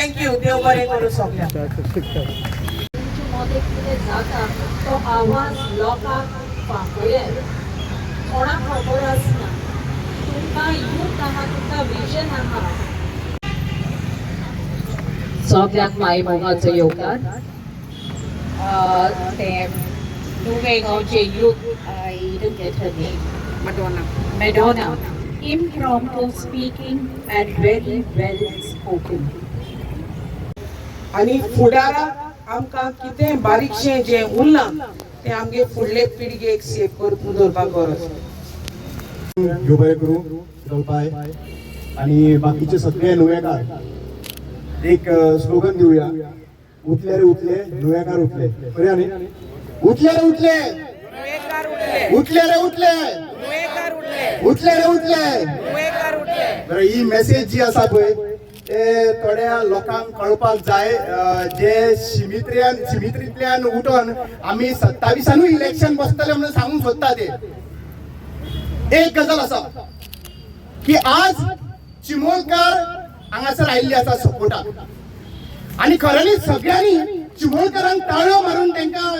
Thank you. देव बरें करूं सगळ्यांक. मध्ये कितें जाता तो आवाज लोकांक पावयत. कोणाक खबर आसना. तुमकां यूथ आहा, तुमकां विजन आहा. सगळ्याक माय मोगाचो येवकार. ते नुवे गांवचे youth, I didn't get her name. Madonna. Impromptu speaking and very well spoken. आणि फुडाराक आमकां कितें बारीकशें जें उरलां तें आमगे फुडले पिळगेक सेफ करून दवरपाक गरज. देव बरें करूं चलपाय आणि बाकीचे सगळे नुवेकार एक स्लोगन दिवया. उठले रे उठले नुवेकार उठले. बरें न्ही? उठले रे उठले उठले रे उठले उठले रे उठले. बरें, ही मेसेज जी आसा पळय ते थोड्या लोकांक कळपाक जाय जे शिमित्रींतल्यान उठोन आमी 27 इलेक्शन बसतले म्हणून सांगूंक सोदता ते. एक गजाल आसा की आज चिमोलकार हांगासर आयिल्ले आसा सपोर्टाक आणि खऱ्यांनी सगळ्यांनी चिमोलकारांक ताळयो मारून तांकां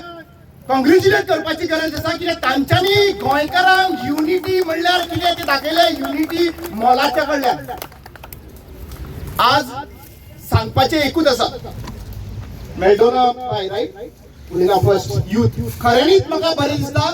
कॉंग्रॅच्युलेट करपाची गरज आसा. कित्याक तांच्यांनी गोंयकारांक युनिटी म्हणल्यार कितें ते दाखयलें. युनिटी मोलाच्या कडल्यान. आज सांगपाचें एकूच आसा. मॅडोना बाय रायट उलयना फर्स्ट यूथ. खऱ्यांनीच म्हाका बरें दिसता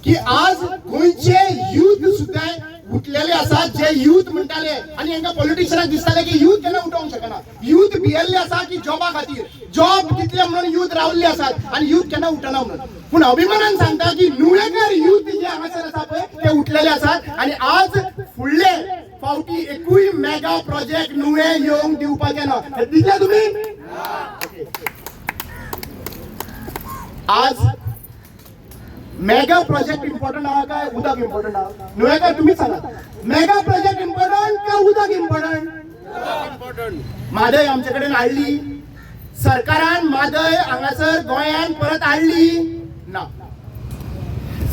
की आज गोंयचे यूथ सुद्दां उठलेले आसात. जे यूथ म्हणटाले आनी हांकां पॉलिटिशियनाक दिसताले की यूथ केन्ना उठोवंक शकना. यूथ भियेल्ले आसा की जॉबा खातीर जॉब दितले म्हणून यूथ रावल्ले आसात आनी यूथ केन्ना उठना म्हणून. पूण अभिमानान सांगता की नुवेकार यूथ जे हांगासर आसा पळय ते उठलेले आसात. आनी आज फुडले फावटी एकूय मेगा प्रोजेक्ट नुवे येवंक दिवपाचे ना. हे दितले तुमी? आज मेगा प्रोजेक्ट इम्पॉर्टंट आहा काय उदक इम्पॉर्टंट आहा? नुवेकार तुम्हीच सांगा. मेगा प्रोजेक्ट इम्पॉर्टंट का उदक इम्पॉर्टंट? म्हादय आमचे कडेन हाडली. सरकारान म्हादय हांगासर गोंयान परत हाडली ना.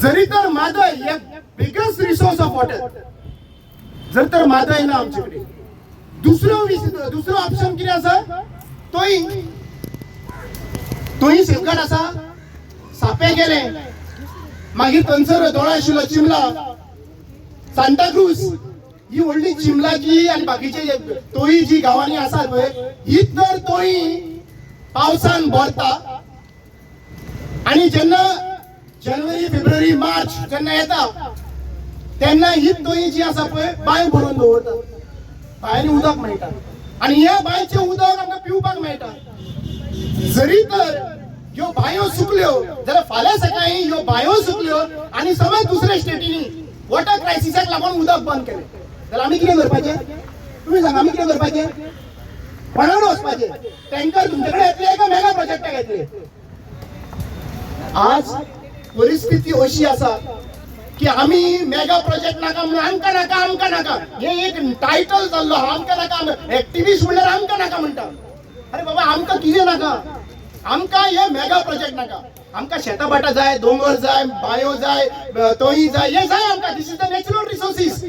जरी तर म्हादय हे बिगेस्ट रिसोर्स ऑफ वॉटर, जर तर म्हादय ना आमचे कडेन, दुसरो ऑप्शन कितें आसा? तोय सेफगार्ड आसा. सापे गेले, मागीर थंयसर दोळा आशिल्लो चिमला, सांताक्रूज, ही व्हडली चिमलाची आनी बाकीचे तोयी जी गांवांनी आसात पळय ही तर तोयी पावसान भरता. आनी जेन्ना जानेवारी फेब्रुवारी मार्च जेन्ना येता तेन्ना ही तोयी जी आसा पळय बांय भरून दवरता. बांयांनी उदक मेळटा आनी ह्या बांयचें उदक आमकां पिवपाक मेळटा. जरी तर ह्यो बांयो सुकल्यो जाल्यार फाल्यां सकाळीं ह्यो बांयो सुकल्यो आनी समज दुसऱ्या स्टेटींनी वॉटर क्रायसिसाक लागून उदक बंद केलें जाल्यार आमी कितें करपाचें? तुमी सांगा, आमी कितें करपाचें? कोणाकडेन वचपाचें? टँकर तुमचे कडेन येतले काय मेगा प्रोजेक्टाक येतले? आज परिस्थिती अशी आसा की आमी मेगा प्रोजेक्ट नाका म्हणून आमकां नाका हे एक टायटल जाल्लो. आमकां नाका, एक्टिविस्ट म्हणल्यार आमकां नाका म्हणटा. अरे बाबा, आमकां कितें नाका? आमकां हे मेगा प्रोजेक्ट नाका. आमकां शेतां बाटा जाय, दोंगर जाय, बांयो जाय, तोयी जाय, हे जाय आमकां. दिस इज द नॅचरल रिसोर्सीस.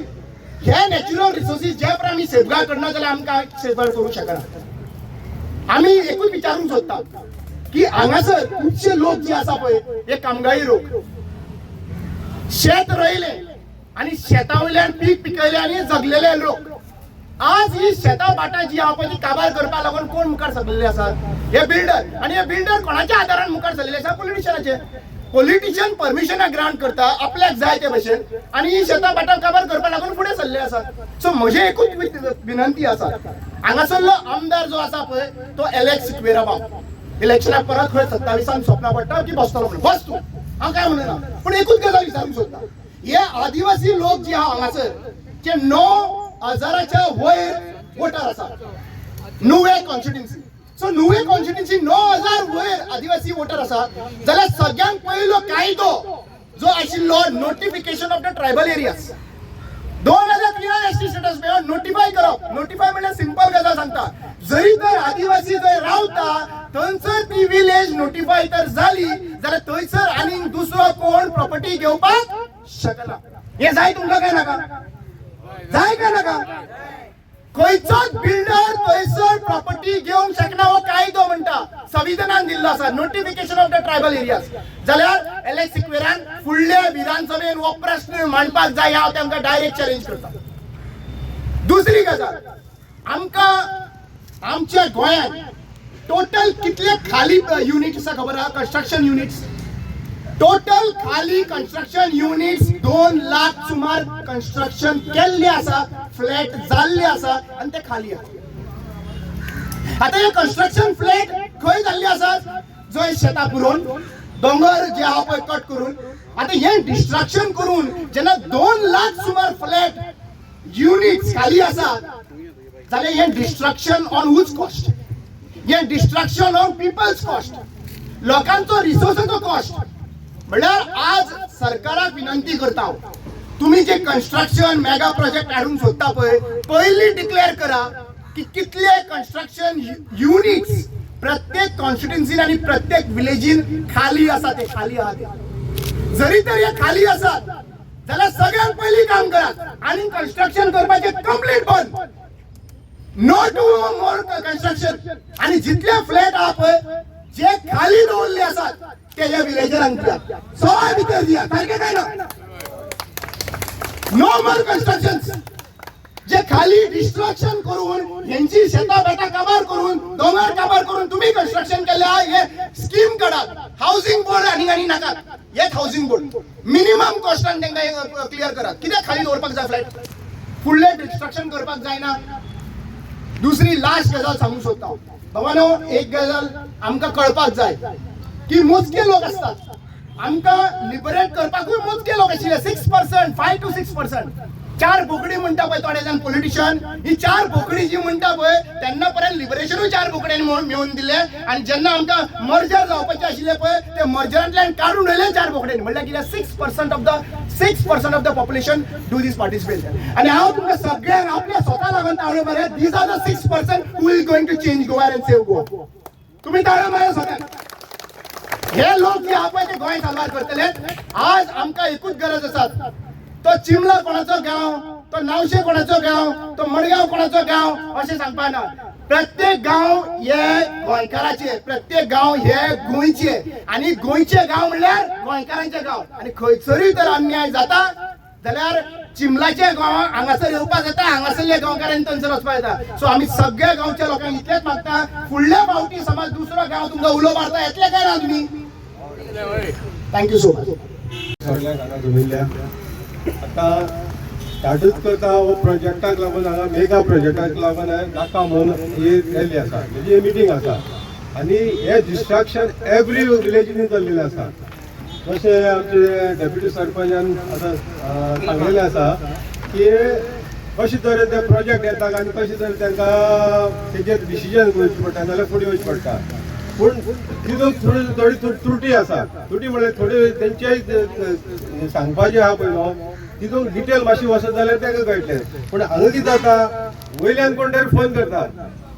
हे नॅचरल रिसोर्सीस जे पळय आमी सेफगार्ड करना जाल्यार आमकां सेफगार्ड करूंक शकना. आमी एकूच विचारूंक सोदता की हांगासर खुबशे लोक जे आसा पळय हे कामगारी लोक शेत रोयले आनी शेता वयल्यान पीक पिकयले आनी जगलेले लोक. आज ही शेतां बाटा जी आहा पळय ती काबार करपाक लागून कोण मुखार सरलेले आसात? हे बिल्डर. आनी हे बिल्डर कोणाच्या आदारान मुखार सरलेले आसा? पॉलिटिशियनाचे. पॉलिटिशियन परमिशनां ग्रांट करता आपल्याक जाय ते भशेन आनी ही शेतां बाटा काबार करपाक लागून फुडें सरले आसात. सो म्हजे एकूच विनंती आसा, हांगासरलो आमदार जो आसा पळय तो एलेक्स सिक्वेराबाब इलेक्शनाक परत खंय 27 सोपना पडटा की बसतलो म्हणून. बस तूं, हांव काय म्हणना. पूण एकूच गजाल विचारूंक सोदता, हे आदिवासी लोक जे आहा हांगासर जे 9,000च्या वयर वोटर आसा नुवे कॉन्स्टिट्युएन्सी. सो नुवे कॉन्स्टिट्युएन्सी 9,000 वयर आदिवासी वोटर आसा जाल्यार सगळ्यांत पयलो कायदो जो आशिल्लो notification of the tribal areas 2003 ST status मेळोन नोटिफाय करप. नोटिफाय म्हणजे सिंपल गजाल सांगता, जरी तर आदिवासी जंय रावता थंयसर ती विलेज नोटिफाय तर जाली जाल्यार थंयसर आनी दुसरो कोण प्रॉपर्टी घेवपाक शकना. हे जाय तुमकां काय नाका? जाय काय नाका? खंयचोच बिल्डर थंयसर प्रॉपर्टी घेवंक एरियाज जाल्यार एलेक्स सिक्वेरान फुडले विधानसभेन हो प्रश्न मांडपाक जाय हांव तांकां डायरेक्ट चॅलेंज करता. दुसरी गजाल आमकां आमच्या गोंयांत टोटल कितले खाली युनिट्स आसा खबर आहा? कन्स्ट्रक्शन युनिट्स टोटल खाली कन्स्ट्रक्शन युनिट्स 2 लाख सुमार कन्स्ट्रक्शन केल्ले आसा, फ्लॅट जाल्ले आसा आनी ते खाली आसा. आता हे कन्स्ट्रक्शन फ्लॅट खंय जाल्ले आसा? जंय शेतां पुरोवन दोंगर जे आहा पळय कट करून आता हे डिस्ट्रक्शन करून जेन्ना 2 लाख सुमार फ्लॅट युनिट्स खाली आसा जाल्यार हे डिस्ट्रक्शन ऑन हुज कॉस्ट? हे डिस्ट्रक्शन ऑन पीपल्स कॉस्ट, लोकांचो रिसोर्साचो कॉस्ट. म्हणल्यार आज सरकाराक विनंती करता हांव, तुम्ही जे कन्स्ट्रक्शन मेगा प्रोजेक्ट हाडूंक सोदता पळय पयलीं डिक्लेअर करा की कितले कन्स्ट्रक्शन युनिट्स प्रत्येक कॉन्स्टिट्युएन्सीन आणि प्रत्येक विलेजीन खाली आसा ते खाली आहा ते. जरी तर हे खाली आसात जाल्यार सगळ्यांत पयलीं काम करात आणि कन्स्ट्रक्शन करपाचे कंप्लीट बंद. No to more construction. आणि जितले फ्लॅट आहा पळय जे खाली दवरले आसात ते ह्या विलेजरांक दिया, सवाय भितर दिया. सारकें काय ना? नो मोर कन्स्ट्रक्शन. जे खाली डिस्ट्रक्शन करून यांची शेता बेटा काबार करून दोंगर काबार करून तुम्ही कन्स्ट्रक्शन केले हे स्कीम काढात. हाऊसिंग बोर्ड आणि नाका एक हाऊसिंग बोर्ड मिनिमम कॉस्टान तांकां क्लियर करात. कित्याक खाली दवरपाक जाय फ्लॅट? फुडले डिस्ट्रक्शन करपाक जायना. दुसरी लास्ट गजाल सांगू सोदता भावानो, एक गजाल आमकां कळपाक जाय की मोजके लोक असतात. आमकां लिबरेट करपाकूय मोजके लोक आशिल्ले 6%, 5 to 6%. 4 बोकडी म्हणटा पळय थोडे जाण पॉलिटिशियन, ही 4 बोकडी जी म्हणटा पळय तेन्ना पर्यंत लिबरेशनूय 4 बोकड्यांनी मेळून दिले आणि जेन्ना आमकां मर्जर जावपाचे आशिल्ले पळय ते मर्जरांतल्यान काडून उडयले 4 बोकड्यांनी. म्हणल्यार कितें 6% of the population do this participate. आणि हांव तुमकां सगळ्यांक आपल्या स्वता लागून ताळयो मारया. These are the 6% who is going to change Goa and save Goa. तुम्ही ताळयो मारया सगळ्यांक. हे लोक जे आहा पळय ते गोंय साल्वार करतले. आज आमकां एकूच गरज आसा, तो चिमला कोणाचो गांव, तो नावशे कोणाचो गांव, तो मडगांव कोणाचो गांव अशें सांगपा ना. प्रत्येक गांव हे गोंयकाराचे, प्रत्येक गांव हे गोंयचे आणि गोंयचे गांव म्हणल्यार गोंयकारांचे गांव. आणि खंयसरूय तर अन्याय जाता जाल्यार चिमलाचे गांव हांगासर येवपाक जाता, हांगासरले गांवकारांनी थंयसर वचपाक येता. सो आमी सगळ्या गांवच्या लोकांक इतलेंच मागता, फुडल्या फावटी समज दुसरो गांव तुमकां उलो मारता येतले काय ना तुमी? Thank you so much. सगळ्या गांवां घुमिल्ल्या आता स्टार्टूच करता हो प्रोजेक्टाक लागून हांगा मेगा प्रोजेक्टाक लागून नाका म्हणून ही रॅली आसा, म्हणजे मिटींग आसा. आणि हे डिस्ट्रक्शन एवरी विलेजीनी चल्लेलें आसा. जशें आमचे डेप्युटी सरपंचान आतां सांगलेलें आसा की कशें तरेन ते प्रोजेक्ट येतात आनी कशें तरेन तांकां तेजेर डिसिजन घेवचें पडटा नाल्यार फुडें वचचें पडटा. पूण तितून थोडी त्रुटी आसा. त्रुटी म्हळ्यार थोडी तेंचे सांगपाचें आहा पळय न्हू तितून डिटेल मातशी वचत जाल्यार तांकां कळटलें. पूण हांगा कितें जाता, वयल्यान कोण तरी फोन करता,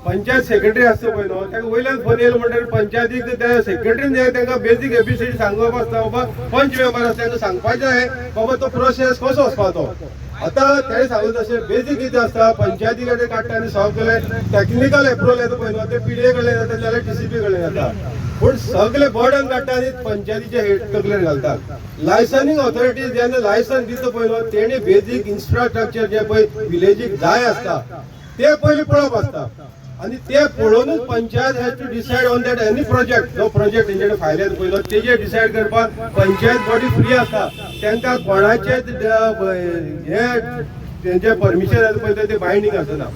पंचायत सेक्रेटरी आसता पळय न्हू ताका वयल्यान फोन येयलो म्हणटकीर पंचायतीक त्या सेक्रेटरीन तांकां बेजीक एबीसीडी सांगप आसता. बाबा पंच मेंबर आसा तांकां सांगपाचें जाय बाबा तो प्रोसेस कसो वचपाचो. आतां तेणें सांगलें तशें बेजीक कितें आसता, पंचायती कडेन काडटा आनी सगळे टॅक्निकल एप्रुवल येता पळय न्हू ते PDA कडल्यान जाता नाल्यार TCP कडल्यान जाता. पूण सगळे बर्डन काडटा आनी पंचायतीचे हेड तकलेर घालतात. लायसनिंग ऑथॉरिटी जेन्ना लायसन दिता पळय न्हू तेणी बेजीक इन्फ्रास्ट्रक्चर जे पळय विलेजीक जाय आसता ते पयलीं पळोवप आसता. आणि ते पळोवनूच panchayat has to decide on that any project. जो प्रोजेक्ट तेंचे कडेन फायल येता पळय तेजेर डिसायड करपाक पंचायत बॉडी फ्री आसता. तांकां कोणाचेच हे तेंचे परमिशन येता पळय ते बायंडींग आसना.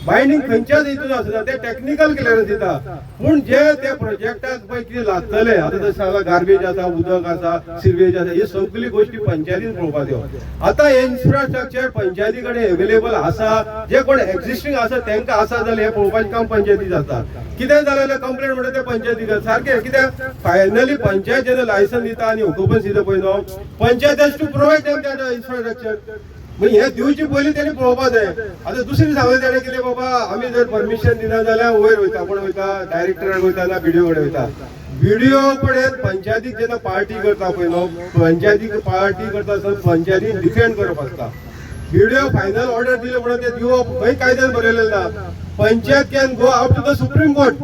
बायंडींग खंयच्याच हितून आसना, ते टॅक्निकल क्लियरन्स दिता. पूण जे ते प्रोजेक्टाक पळय कितें लागतले आतां जशें सांगलां गार्बेज आसा, उदक आसा, सिरवेज आसा, हे सगळी गोश्टी पंचायतीन पळोवपाक येवं. आतां हे इन्फ्रास्ट्रक्चर पंचायती कडेन एवेलेबल आसा, जे कोण एक्झिस्टींग आसा तांकां आसा जाल्यार हे पळोवपाचें काम पंचायतीच आसता. कितें जालें जाल्यार कंप्लेंट म्हणटा ते पंचायतीक सारकें. कित्याक फायनली पंचायत जेन्ना लायसन दिता आनी ऑक्युपन्सी दिता पळय न्हू panchayat has to provide them that infrastructure. म्हणजे हे दिवचे पयलीं तेणी पळोवपाक जाय. आतां दुसरी सांगलें तेणें कितें बाबा आमी जर परमिशन दिना जाल्यार वयर वयता. कोण वयता? डायरेक्टराक वयता ना BDO कडेन वयता. BDO कडेन पंचायतीक जेन्ना पार्टी करता पळय न्हू पंचायतीक पार्टी करता आसतना पंचायतीक डिफेंड करप आसता. BDO फायनल ऑर्डर दिले म्हणून ते दिवप खंय कायद्यान बरयलेलें ना. Panchayat can go out to the supreme court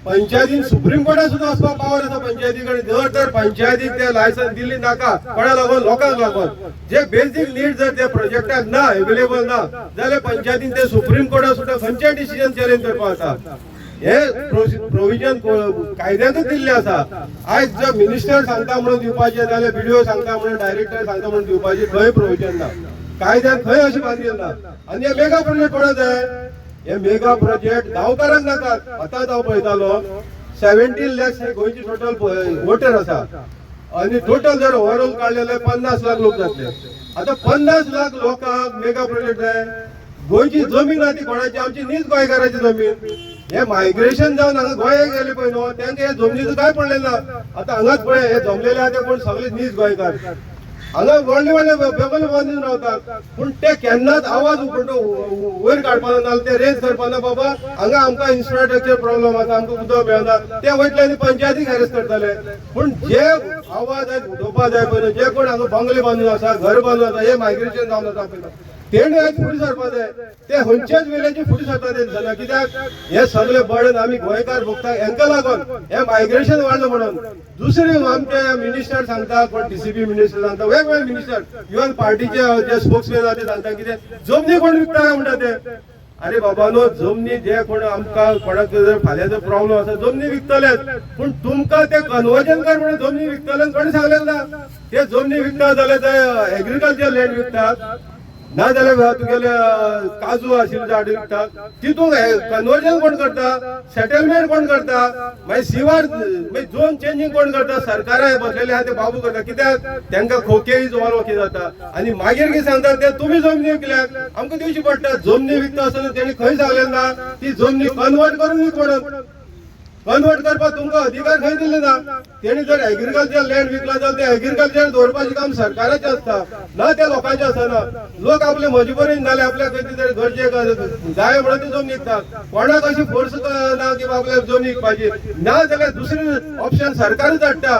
पंचायतीन सुप्रीम कोर्टात सुद्धा असपाक पावर आसा पंचायती कडेन. जर तर पंचायतीक ते लायसन्स दिल्ली नाका कोणा लागून लोकांक लागून जे बेसिक नीड जर त्या प्रोजेक्टाक ना अवेलेबल ना जाल्यार पंचायतीन ते सुप्रीम कोर्टात सुद्धा खंयचेय डिसिजन चॅलेंज करपाक आसा. हे प्रोविजन कायद्यातूच दिल्ले आसा. आयज जर मिनिस्टर सांगता म्हणून दिवपाचे जाल्यार BDO सांगता म्हणून डायरेक्टर सांगता म्हणून दिवपाचे खंय प्रोविजन ना, कायद्यात खंय अशें बांदिल्लें ना. आनी हे मेगा प्रोजेक्ट कोणाक जाय? हे मेगा प्रोजेक्ट गांवकारांक नाकात. आतां हांव पळयतालो 17 lakhs हे गोंयची टोटल वोटर आसा आणि टोटल जर ओव्हरऑल काढले जाल्यार 50 लाख लोक जातले. आता 50 लाख लोकांक मेगा प्रोजेक्ट जाय. गोंयची जमीन आहा ती कोणाची? आमची न्हीच गोंयकाराची जमीन. हे मायग्रेशन जावन हांगा गोंयाक गेले पळय न्हू तांकां हे जमनीचो काय पडलें ना. आता हांगाच पळय हे जमलेले आहा ते कोण सगळे नीज गोंयकार. हांगा व्हडले व्हडले बेगोले बांदून रावतात पूण ते केन्नाच आवाज वयर काडपाना नाजाल्यार ते रेज करपाना बाबा हांगा आमकां इन्फ्रास्ट्रक्चर प्रॉब्लम आसा, आमकां उदक मेळना. ते वयतले आनी पंचायतीक हॅरेस करतले. पूण जे आवाज आयज उठोवपाक जाय पळय जे कोण हांगा बंगले बांदून आसा, घर बांदून आसा, हे मायग्रेशन जावन आसा पळय तेणे आयज फुडें सरपाक जाय. ते खंयच्याच वेल्याची फुडें सरपाक दिसना. कित्याक हे सगळे बर्डन आमी गोंयकार भोगता हेंका लागून हे मायग्रेशन वाडलें म्हणून. दुसरे आमचे मिनिस्टर सांगता, कोण DCP मिनिस्टर सांगता, वेगवेगळे मिनिस्टर इवन पार्टीचे जे स्पोक्समॅन आहा ते सांगता कितें जमनी कोण विकता काय म्हणटा ते. अरे बाबा नो जमनी जे कोण आमकां कोणाक जर फाल्यां जर प्रॉब्लम आसा जमनी विकतलेच. पूण तुमकां ते कन्वर्जन कर म्हणून जमनी विकतले कोणी सांगलें ना. ते जमनी विकता जाल्यार ते एग्रीकल्चर लँड विकतात ना जाल्यार तुगेले काजू आशिल्ले झाड विकतात. तितूंक कन्वर्जन कोण करता? सेटलमेंट कोण करता? मागीर शिवार झोन चेंजिंग कोण करता? सरकारा बसलेले आहा ते बाबू करता. कित्याक तांकां खोके जोवान वखी जाता. आनी मागीर कितें सांगता ते तुमी जमनी विकल्यात आमकां दिवची पडटा. जमनी विकता आसतना तेणी खंय सांगलें ना ती जमनी कन्वर्ट करून विक म्हणून. कन्वर्ट करपाक तुमकां अधिकार खंय दिले ना. तेणी जर एग्रीकल्चर लँड विकला जाल्यार ते एग्रीकल्चर दवरपाचें काम सरकाराचें आसता ना ते लोकांचें आसना. लोक आपले मजबुरीन नाल्यार आपल्या खंय तरी घरचे जाय म्हणून ती जमनी विकतात. कोणाक अशी फोर्स ना की आपल्याक जमनी विकपाची ना जाल्यार दुसरी ऑप्शन सरकारूच हाडटा.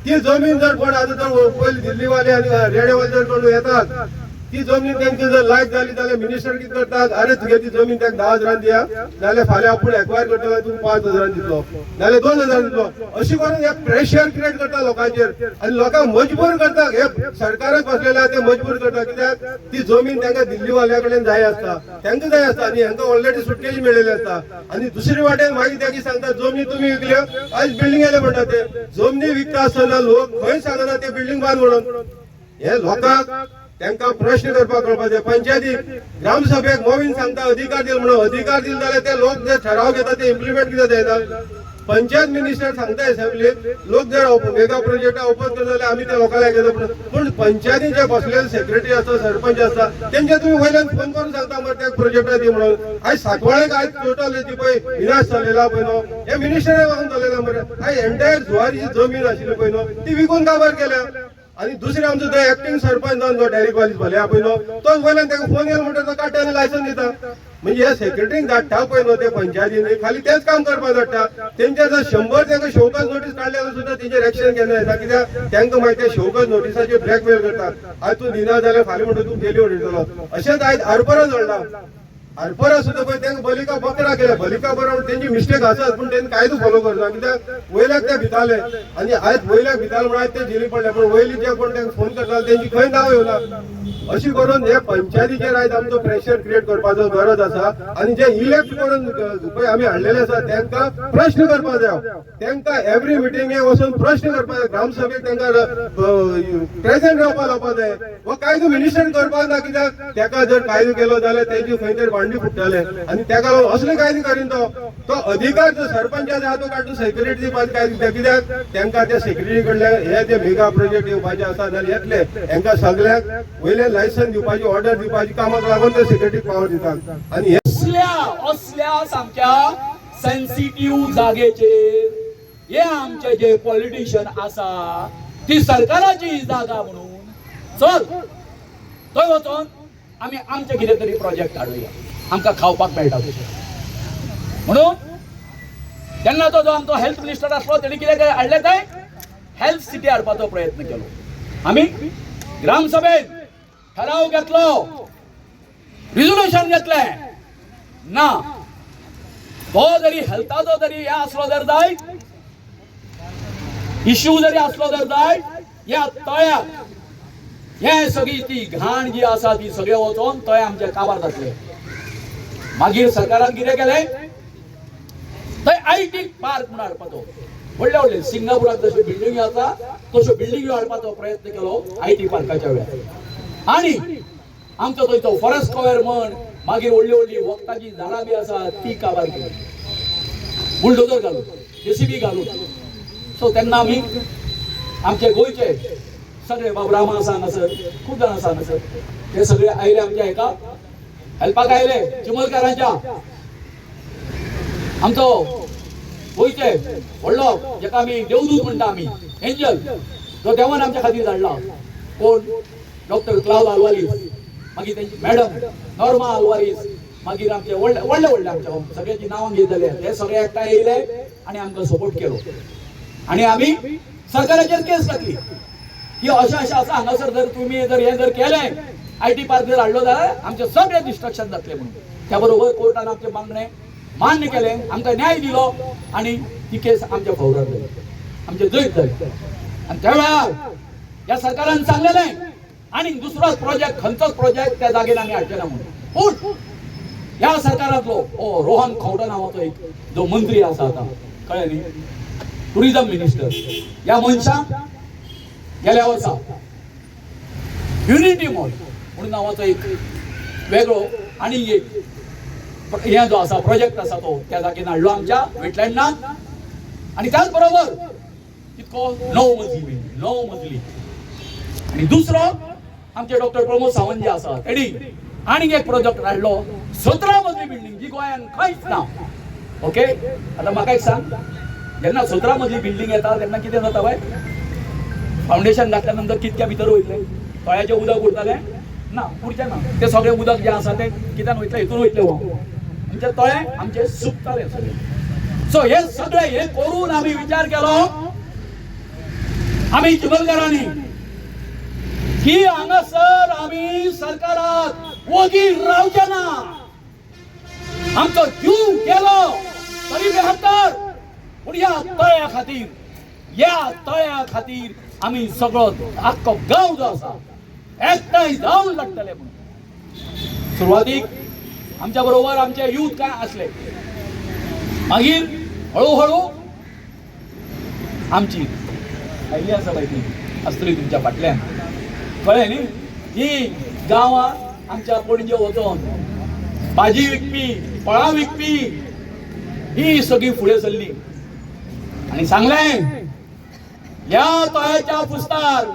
ती जमीन जर कोण आतां जर पयलीं दिल्लीवाले आनी रेडेवाले जर कोण येतात ती जमीन त्यांची जर लायक झाली जाल्यार मिनिस्टर कितें करतात? अरे तुगे ती जमीन ताका 10,000 दिया नाल्यार फाल्यां आपूण एक्वायर करतलो तुका 5,000 दितलो नाल्यार 2,000 दितलो. अशी करून हे प्रेशर क्रिएट करता लोकांचेर आनी लोकांक मजबूर करता. हे सरकारच बसलेले आहा ते मजबूर करता. कित्याक ती जमीन तांकां दिल्लीवाल्या कडेन जाय आसता, तांकां जाय आसता आनी हांकां ऑलरेडी सुटकेची मेळिल्ली आसता. आनी दुसरे वाटेन मागीर ताका सांगता जमनी तुमी विकल्यो आयज बिल्डींग येले म्हणटा ते. जमनी विकता आसतना लोक खंय सांगना ते बिल्डींग बांद म्हणून. हे लोकांक तांकां प्रश्न करपाक कळपाक जाय. पंचायती ग्रामसभेक मोवीन सांगता अधिकार दिल म्हणून. अधिकार दिल जाल्यार ते लोक जे ठराव घेता ते इम्प्लिमेंट कित्याक जायना? पंचायत मिनिस्टर सांगता असेंब्लीत लोक जर मेगा प्रोजेक्ट ओपन करता जाल्यार आमी त्या लोकांक घेता. पूण पंचायतीन जे बसलेले सेक्रेटरी आसता सरपंच आसता तेंचे तुम्ही वयल्यान फोन करून सांगता मरे त्या प्रोजेक्टाक दी म्हणून. आयज सांकवाळेक आयज टोटल ती पळय विनाश जाल्लेला पळय न्हू हे मिनिस्टराक लागून जाल्लेला मरे. आयज एंटायर जुवारी जी जमीन आशिल्ली पळय न्हू ती विकून काबार केल्या. आणि दुसरे आमचो तो एक्टिंग सरपंच जावन जो डायरेक्ट वालीस भले पळय न्हू तोच वयल्यान ताका फोन येयलो म्हणटा तो काडटा आनी लायसन दिता. म्हणजे हे सेक्रेटरीक धाडटा पळय न्हू ते पंचायतीन खाली तेच काम करपाक धाडटा. तेंचे जर 100 तांकां शोकस नोटीस काडलेलो सुद्दां तेंचेर एक्शन केन्ना येता. कित्याक तांकां माहिती आहे शोकस नोटिसाचेर ब्लॅकमेल करतात. आयज तूं दिना जाल्यार फाल्यां म्हणटा तूं गेली उडयतलो. अशेंच आयज आरपरा जोडला. आरपरा सुद्दां पळय तांकां बलिका बकरा केल्या. बलिका बरोबर तेंची मिस्टेक आसात पूण तेणी कायदो फॉलो करना. कित्याक वयल्याक ते भिताले आनी आयज वयल्याक भिताले म्हणून आयज ते जेली पडले. पूण वयली जे कोण तांकां फोन करताले तेंची खंय नांव येवना. अशी करून हे पंचायतीचेर आयज आमचो प्रेशर क्रिएट करपाचो गरज आसा. आनी जे इलेक्ट करून पळय आमी हाडलेले आसा तांकां प्रश्न करपाक जाय. तांकां एवरी मिटिंगेक वचून प्रश्न करपाक जाय. ग्रामसभेक तांकां प्रेझेंट रावपाक लावपाक जाय. हो कायदो मिनिस्टर करपाक ना. कित्याक ताका जर कायदो केलो जाल्यार तेजी खंय तरी भांडी फुट्टले आनी ताका लागून असले कायदो करीन तो अधिकार जो सरपंचाचे आहा तो काडून सेक्रेटरी दिवपाचो कायदो दिता. कित्याक तांकां त्या सेक्रेटरी कडल्यान हे जे मेगा प्रोजेक्ट येवपाचे आसा जाल्यार येतले तांकां सगळ्यांक वयले लायसन दिवपाची ऑर्डर दिवपाची कामाक लागून ते सेक्रेटरीक पावर दितात. आनी असल्या सामक्या सेन्सिटिव्ह जागेचेर हे आमचे जे पॉलिटिशियन आसा ती सरकाराची जागा म्हणून चल थंय वचून आमी आमचे कितें तरी प्रोजेक्ट हाडुया आमकां खावपाक मेळटा तशें म्हणून. तेन्ना तो जो आमचो हेल्थ मिनिस्टर आसलो तेणी कितें हाडलें काय हेल्थ सिटी हाडपाचो प्रयत्न केलो. आमी ग्रामसभेत ठराव घेतलो, रिझोल्युशन घेतलें ना तो जरी हेल्थाचो जरी हे असलो जर जाय इश्यू जरी असलो जर जाय या तळ्याक हे सगळी ती घाण जी आसा ती सगळे वचोन तळे आमचे काबार जातले. मागीर सरकारान कितें केलें थंय IT पार्क म्हणून हाडपाचो व्हडले व्हडले सिंगापुरात जश्यो बिल्डिंगी आसा तश्यो बिल्डिंगी हाडपाचो प्रयत्न केलो IT पार्काच्या वेळार. आणि आमचो थंयचो फॉरेस्ट कव्हर म्हण मागीर व्हडली व्हडली वखदाची झाडां बी आसा ती काबार केली बुलडोजर घालून JCB घालून. सो तेन्ना आमी आमचे गोंयचे सगळे बाबरामा आसा हांगासर खूब जाण आसा हांगासर ते सगळे आयले आमच्या हेका हेल्पाक आयले चिमलकारांच्या. आमचो गोंयचे व्हडलो जेका आमी देवदूत म्हणटा आमी एंजल तो देवान आमच्या खातीर धाडला. कोण डॉक्टर क्लाउड आल्वारीस मागीर तेंची मॅडम नॉर्मा आल्वारीस मागीर आमचे व्हडले व्हडले आमच्या सगळ्यांची नांवां घेत जाले हे सगळे एकठांय येयले आनी आमकां सपोर्ट केलो. आनी आमी सरकाराचेर केस घातली की अशें अशें आसा हांगासर जर तुमी जर हे जर केलें IT पार्क जर हाडलो जाल्यार आमचें सगळें डिस्ट्रक्शन जातलें म्हणून. त्या बरोबर कोर्टान आमचें मागणें मान्य केलें आमकां न्याय दिलो आनी ती केस आमच्या फौरार जाली आमचें जैत जालें. आनी त्या वेळार ह्या सरकारान सांगलेलें आनी दुसरोच प्रोजेक्ट खंयचोच प्रोजेक्ट त्या जागेर आमी हाडचे ना म्हणून. पूण ह्या सरकारांतलो रोहन खंवटो नांवाचो एक जो मंत्री आसा आतां कळ्ळें न्ही टुरिझम मिनिस्टर ह्या मनशान गेल्या वर्सा युनिटी मॉल म्हणून नांवाचो एक वेगळो आनी एक हे जो आसा प्रोजेक्ट आसा तो त्या जागेन हाडलो आमच्या वेटलँडांत. आनी त्याच बरोबर तितको 9 मजली आनी दुसरो आमचे डॉक्टर प्रमोद सावंत जे आसा तेणी आनीक एक प्रोजेक्ट हाडलो 17 मजली बिल्डींग जी गोंयान खंयच ना. ओके आतां म्हाका एक सांग जेन्ना 17 मजली बिल्डींग येता तेन्ना कितें जाता बाय फावंडेशन घातल्या नंतर कितक्या भितर वयतलें तळ्याचें उदक उरतलें ना उरचें ना तें सगळें उदक जें आसा तें कित्यान वयतलें हितून वयतलें आमचें तळें आमचें सुकतलें सगळें. सो हे सगळें हे करून आमी विचार केलो आमी चिमलकारांनी की हांगासर आमी सरकाराक वगीर रावचे ना. आमचो जीव गेलो तरी बेहत्तर पूण ह्या तळ्या खातीर आमी सगळो आख्खो गांव जो आसा एकठांय जावन लढटले म्हणून. सुरवातीक आमच्या बरोबर आमचे यूथ काय आसले मागीर हळूहळू आमची आयली आसा बाय ती आसतली तुमच्या फाटल्यान कळ्ळें न्ही ही गांवां आमच्या पणजे वचोन भाजी विकपी फळां विकपी ही सगळी फुडें सरली आनी सांगलें ह्या तळ्याच्या पुस्तार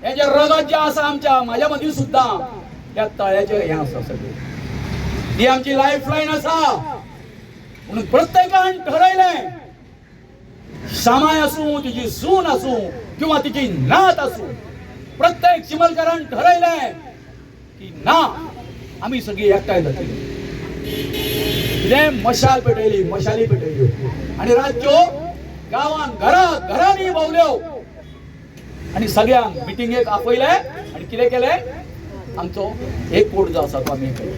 हे जे रगत जे आसा आमच्या म्हाज्या मदीं सुद्दां ह्या तळ्याचें हें आसा सगळें ती आमची लायफ लायन आसा. म्हणून प्रत्येकान ठरयलें शामाय आसूं तिची सून आसूं किंवा तिची नात आसूं प्रत्येक चिमलकारान ठरयलें की ना आमी सगळीं एकठांय जातली. कितें मशाली पेटयल्यो आनी रातच्यो गांवान घरांनी भोंवल्यो आनी सगळ्यांक मिटिंगेक आपयलें आनी कितें केलें आमचो एक कोट जो आसा तो आमी केलो.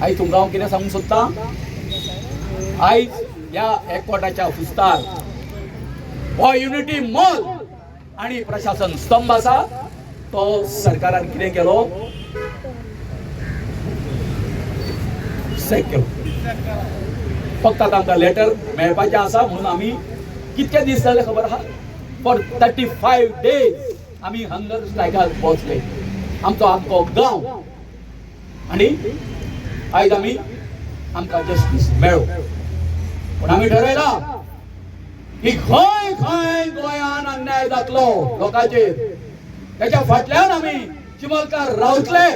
आयज तुमकां हांव कितें सांगूंक सोदतां आयज ह्या एकवटाच्या पुस्तार हो युनिटी मॉल आनी प्रशासन स्तंभ आसा तो सरकारान कितें केलो सेक केलो. फक्त आतां आमकां लेटर मेळपाचें आसा म्हणून आमी कितके दीस जाले खबर आहा फॉर 35 days आमी हंगर स्ट्रायकाक बसले आमचो आख्खो गांव आनी आयज आमकां जस्टीस मेळ्ळो. पूण आमी ठरयलां की खंय खंय गोंयान अन्याय जातलो लोकांचेर त्याच्या फाटल्यान आमी चिमलकार रावतले.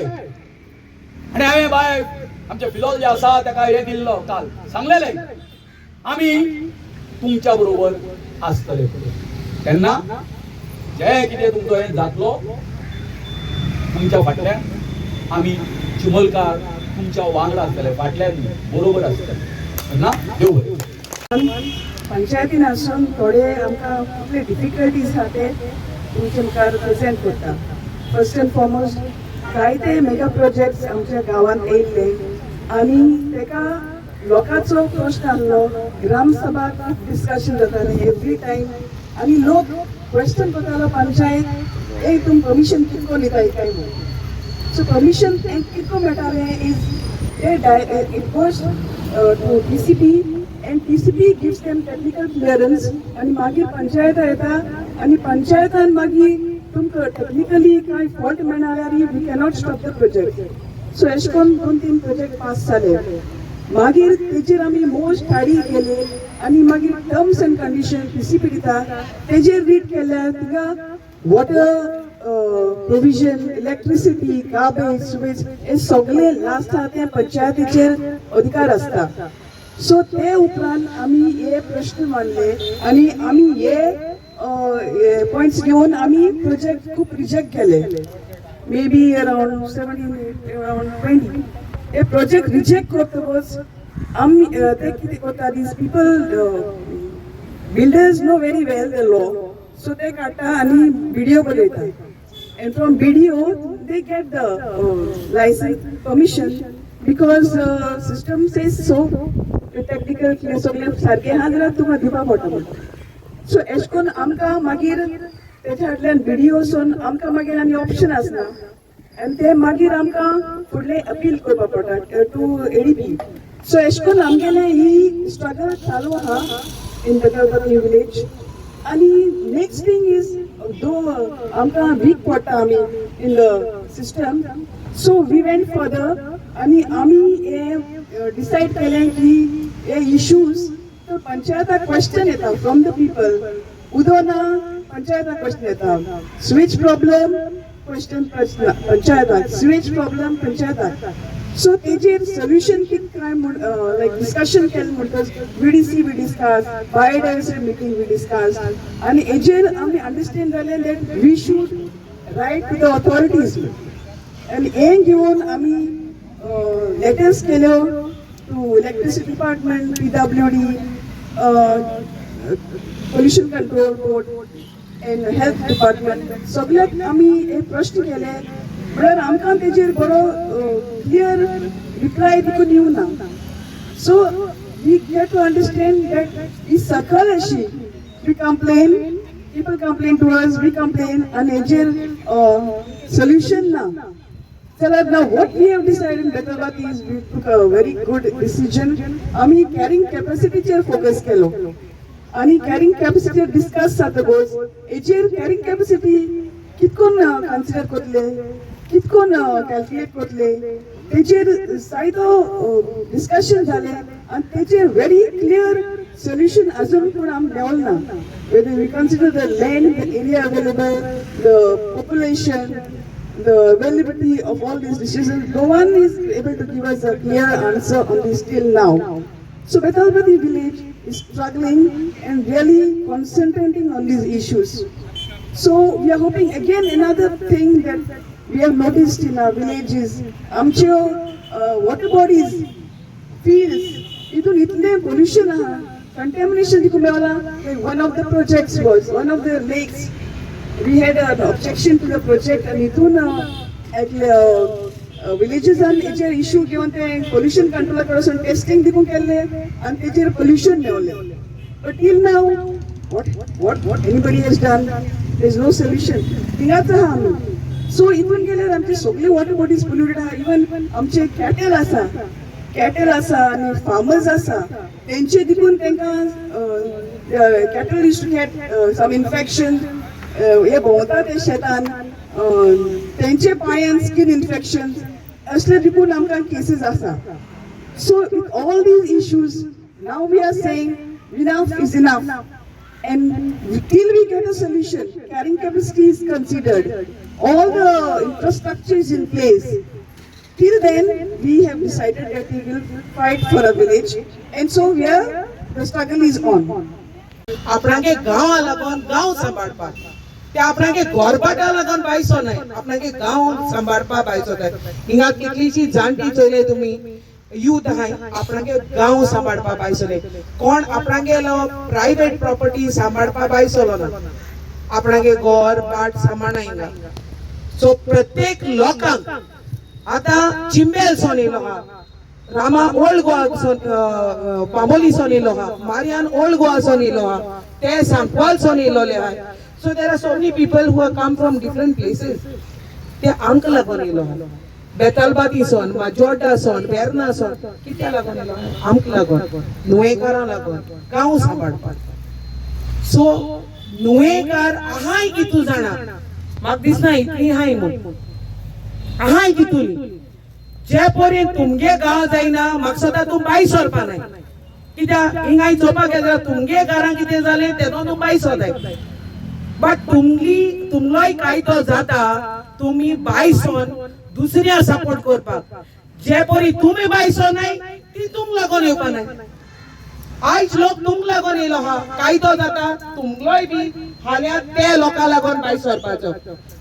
आनी हांवें बाय आमचे फिलोल जे आसा ताका हे दिल्लो काल सांगलेलें आमी तुमच्या बरोबर आसतले तेन्ना जे कितें तुमचो हे जातलो तुमच्या फाटल्यान आमी चिमलकार तुमच्या वांगडा आसतले फाटल्यान बरोबर आसतले ना. देव बरें. पंचायतीन आसून थोडे आमकां कितले डिफिकल्टीज आहा ते तुमचे मुखार प्रेजेंट करता. फर्स्ट एंड फॉरमोस्ट जायते मेगा प्रोजेक्ट्स आमच्या गांवांत येयल्ले आनी ताका लोकांचो प्रश्न आसलो ग्रामसभा डिस्कशन जातालें एवरी टायम आनी लोक क्वेश्चन करतालो पंचायत ए तुम कमिशन कितको दिताय काय म्हणून सो कमिशन कितको मेळटालें is it goes to TCP and TCP gives them technical clearance आणि मागीर पंचायत येता आणि पंचायतान मागीर तुमकां टेक्निकली काय फॉल्ट मेळना जाल्यार we cannot stop the project so अशें करून 2-3 प्रोजेक्ट पास जाले मागीर तेजेर आमी मोस्ट स्टडी केले आणि मागीर टर्म्स अँड कंडिशन TCP दिता तेजेर रीड केल्यार तिका water provision electricity garbage sewage हे सगळे लास्टाक ते पंचायतीचेर अधिकार आसता सो ते उपरांत आमी हे प्रश्न मांडले आणि आमी हे पॉइंट्स घेवन आमी प्रोजेक्ट खूप रिजेक्ट केले मे बी अराउंड 17 अराउंड 20 हे प्रोजेक्ट रिजेक्ट करतकच आमी ते कितें करता these people builders know very well the law so ते काडटा आनी BDO बरयता and from BDO they get the license permission because system says so the technical clear सगळे सारखे हा जाल्यार तुका दिवपा पडटा सो एश कोन्न आमकां मागीर तेच्या फाटल्यान BDOसून आमकां मागीर आनी ऑप्शन आसना आनी ते मागीर आमकां फुडले अपील करपा पडटा टू ADP सो एश कोन्न आमगेले ही स्ट्रगल चालू आहा इन बेतलबाती विलेज आणि नेक्स्ट थिंग इज दो आमकां वीक पडटा आमी in the system so we went further आणि आमी हे डिसायड केलें की हे इश्यूज तर पंचायताक क्वेश्चन येता फ्रॉम द पीपल उदो ना पंचायताक क्वेश्चन येता स्विच प्रॉब्लेम क्वेश्चन पंचायताक स्विच प्रॉब्लेम पंचायताक सो तेजेर सोल्युशन कित काय लायक डिस्कशन केलें म्हणटच VDC we discuss biodiversity meeting we discuss आनी हेजेर आमी अंडरस्टँड जालें that we should write to the authorities आनी हें घेवन आमी लेटर्स केल्यो to electricity department PWD pollution control board and health department सगळ्याक आमी हे प्रश्न केले म्हळ्यार आमकां तेजेर बरो क्लियर रिप्लाय देखून येवना so we get to understand that ही सकल अशी we complain people complain to us we complain आनी हेजेर सोल्युशन ना जाल्यार now what we have decided in Betalbatim is we took a very good decision आमी कॅरिंग कॅपॅसिटीचेर फोकस केलो आणि कॅरिंग कॅपॅसिटी डिस्कस जातकच हेजेर कॅरिंग कॅपॅसिटी कितकोन कन्सिडर करतले कितकोन कॅल्क्युलेट करतले तेजेर जायतो डिस्कशन जालें आनी तेजेर व्हेरी क्लियर सोल्युशन अजून पूण आमी मेळोल ना whether we consider the land the area available the population the availability of all these decisions, no one is able to give us a clear answer on this till now. So Betalbati village is struggling and really concentrating on these issues. So we are hoping again another thing that we have noticed in our village is amche water bodies, fields, idun itle pollution aha, contamination dikhu mevela. One of the projects was one of the lakes. We had an objection to the project and इथून villages and हेचेर issue घेवन ते pollution control कडसून testing देखून केल्ले आणि तेचेर pollution मेळ्ळें but till now what anybody has done there is no solution थिंगाच आहा आमी सो इथून गेल्यार आमचे सगळे वॉटर बॉडीज पोल्युटेड आहा इवन आमचे कॅटल आसा आणि फार्मर्स आसा तेंचे देखून तांकां cattle use to get some infection हे भोंवता ते शेतान तेंचे पांयान स्किन इन्फेक्शन असले देखून आमकां केसीस आसा so with all these issues now we are saying enough is enough and till we get a solution carrying capacity is considered all the infrastructure is in place till then we have decided that we will fight for a village and so here the struggle is on आपणागे गांव लागून गांव सांबाळपाक ते आपणागे गोरबाटा लागून बायसो न्हय आपणागे गांव सांबाळपा बायसो जाय हिंगा कितलीशी जाणटी चोयले तुमी यूथ आहाय आपणागे गांव सांबाळपा बायसोले कोण आपणागेलो प्रायवेट प्रॉपर्टी सांबाळपा बायसोलो ना आपणागे गोर बाट सांबाळना हिंगा सो प्रत्येक लोकांक आता चिंबेल सोन येयलो हा रामा ओल्ड गोवा पामोलीसून येयलो हा, मारियान ओल्ड गोवासून येयलो हा, ते सांकवालसून येयलोले आहाय. So there are so many people who are come from different places. ते आमकां लागून येयलो हा. बेतालबातीसून, माजोड्डासून, वेर्नासून कित्या लागून येयलो हा? आमकां लागून, नुयेकारां लागून, गांव सांबाळपाक. सो नुयेकार आहाय कितू जाणा, म्हाका दिसना इतली हाय म्हणून आहाय कितुली. जे पर्यंत तुमगे गांव जायना म्हाका सदां तूं भायर सरपा नाय. कित्याक हिंगा चोवपाक गेल्यार तुमगे घरां कितें जालें तेदो तूं भायर सरताय. बट तुमलोय कायदो जाता तुमी भायर सोन दुसऱ्या सपोर्ट करपाक. जे परी तुमी भायर सरनाय ती तुमक लागून येवपा नाय. आयज लोक तुमक लागून येयलो हा, कायदो जाता तुमलोय बी हाल्यार ते लोकां लागून भायर सरपाचो.